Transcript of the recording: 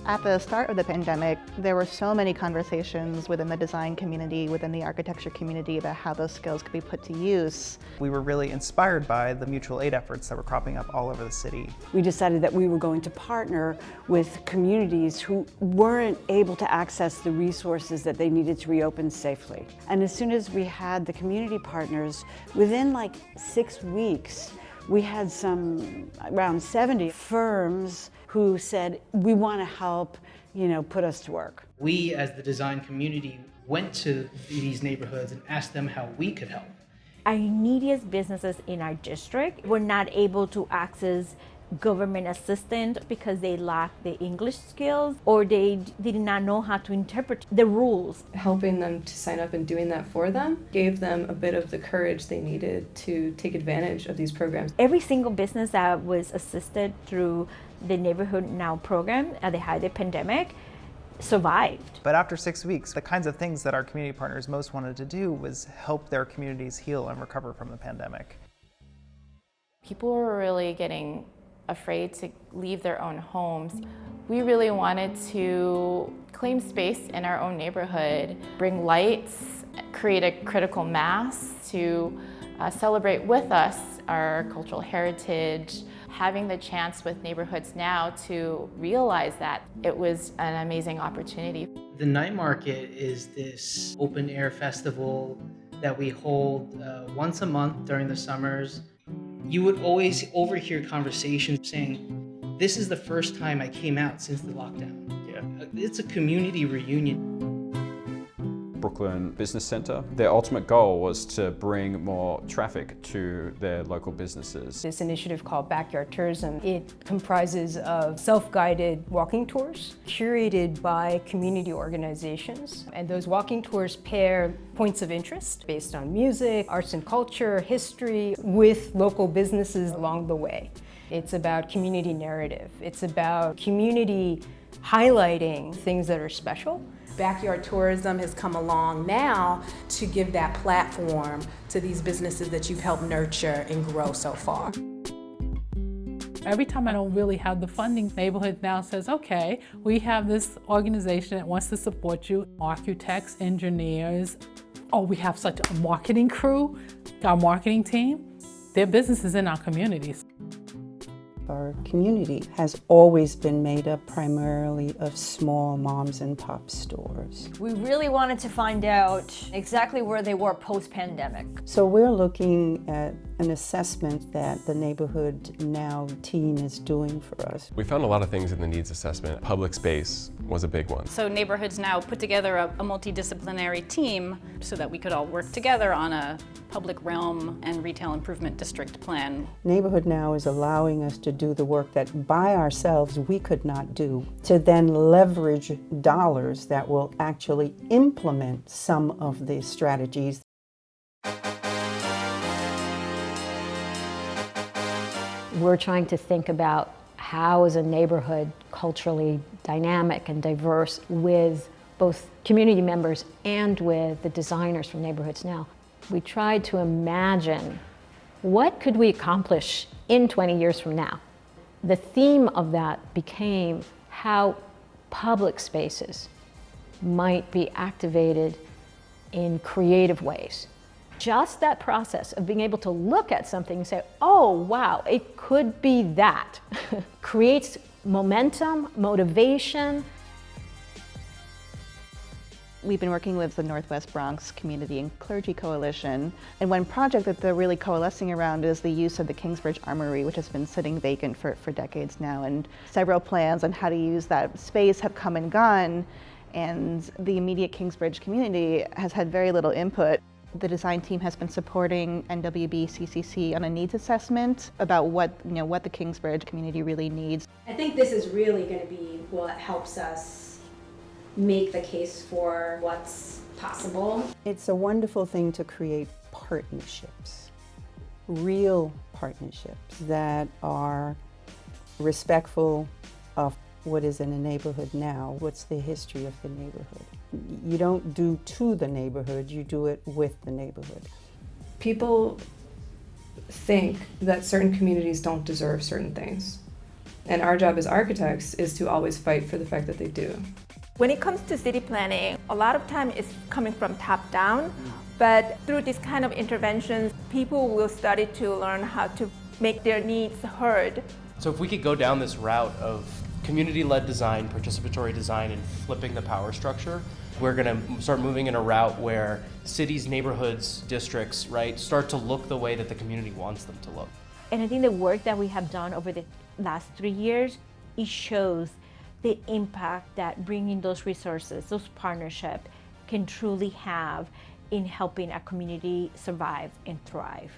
At the start of the pandemic, there were so many conversations within the design community, within the architecture community about how those skills could be put to use. We were really inspired by the mutual aid efforts that were cropping up all over the city. We decided that we were going to partner with communities who weren't able to access the resources that they needed to reopen safely. And as soon as we had the community partners, within like 6 weeks, we had around 70 firms who said, we want to help, put us to work. We, as the design community, went to these neighborhoods and asked them how we could help. Our neediest businesses in our district were not able to access government assistance because they lacked the English skills or they did not know how to interpret the rules. Helping them to sign up and doing that for them gave them a bit of the courage they needed to take advantage of these programs. Every single business that was assisted through the Neighborhood Now program at the height of the pandemic survived. But after 6 weeks, the kinds of things that our community partners most wanted to do was help their communities heal and recover from the pandemic. People were really getting afraid to leave their own homes. We really wanted to claim space in our own neighborhood, bring lights, create a critical mass to celebrate with us our cultural heritage, having the chance with Neighborhoods Now to realize that it was an amazing opportunity. The night market is this open air festival that we hold once a month during the summers. You would always overhear conversations saying, this is the first time I came out since the lockdown. Yeah. It's a community reunion. Brooklyn Business Center. Their ultimate goal was to bring more traffic to their local businesses. This initiative called Backyard Tourism, it comprises of self-guided walking tours curated by community organizations. And those walking tours pair points of interest based on music, arts and culture, history, with local businesses along the way. It's about community narrative. It's about community highlighting things that are special. Backyard tourism has come along now to give that platform to these businesses that you've helped nurture and grow so far. Every time I don't really have the funding, Neighborhood Now says, okay, we have this organization that wants to support you, architects, engineers. Oh, we have such a marketing crew, our marketing team. Their business is in our communities. Our community has always been made up primarily of small moms and pop stores. We really wanted to find out exactly where they were post-pandemic. So we're looking at an assessment that the Neighborhood Now team is doing for us. We found a lot of things in the needs assessment. Public space was a big one. So Neighborhoods Now put together a multidisciplinary team so that we could all work together on a public realm and retail improvement district plan. Neighborhood Now is allowing us to do the work that by ourselves we could not do, to then leverage dollars that will actually implement some of the strategies. We're trying to think about how is a neighborhood culturally dynamic and diverse with both community members and with the designers from Neighborhoods Now. We tried to imagine what could we accomplish in 20 years from now. The theme of that became how public spaces might be activated in creative ways. Just that process of being able to look at something and say, oh, wow, it could be that, creates momentum, motivation. We've been working with the Northwest Bronx Community and Clergy Coalition, and one project that they're really coalescing around is the use of the Kingsbridge Armory, which has been sitting vacant for decades now, and several plans on how to use that space have come and gone, and the immediate Kingsbridge community has had very little input. The design team has been supporting NWBCCC on a needs assessment about what the Kingsbridge community really needs. I think this is really going to be what helps us make the case for what's possible. It's a wonderful thing to create partnerships, real partnerships that are respectful of what is in a neighborhood now, what's the history of the neighborhood. You don't do to the neighborhood, you do it with the neighborhood. People think that certain communities don't deserve certain things. And our job as architects is to always fight for the fact that they do. When it comes to city planning, a lot of time it's coming from top down, but through this kind of interventions, people will study to learn how to make their needs heard. So if we could go down this route of community-led design, participatory design, and flipping the power structure, we're going to start moving in a route where cities, neighborhoods, districts, right, start to look the way that the community wants them to look. And I think the work that we have done over the last 3 years, it shows the impact that bringing those resources, those partnerships, can truly have in helping a community survive and thrive.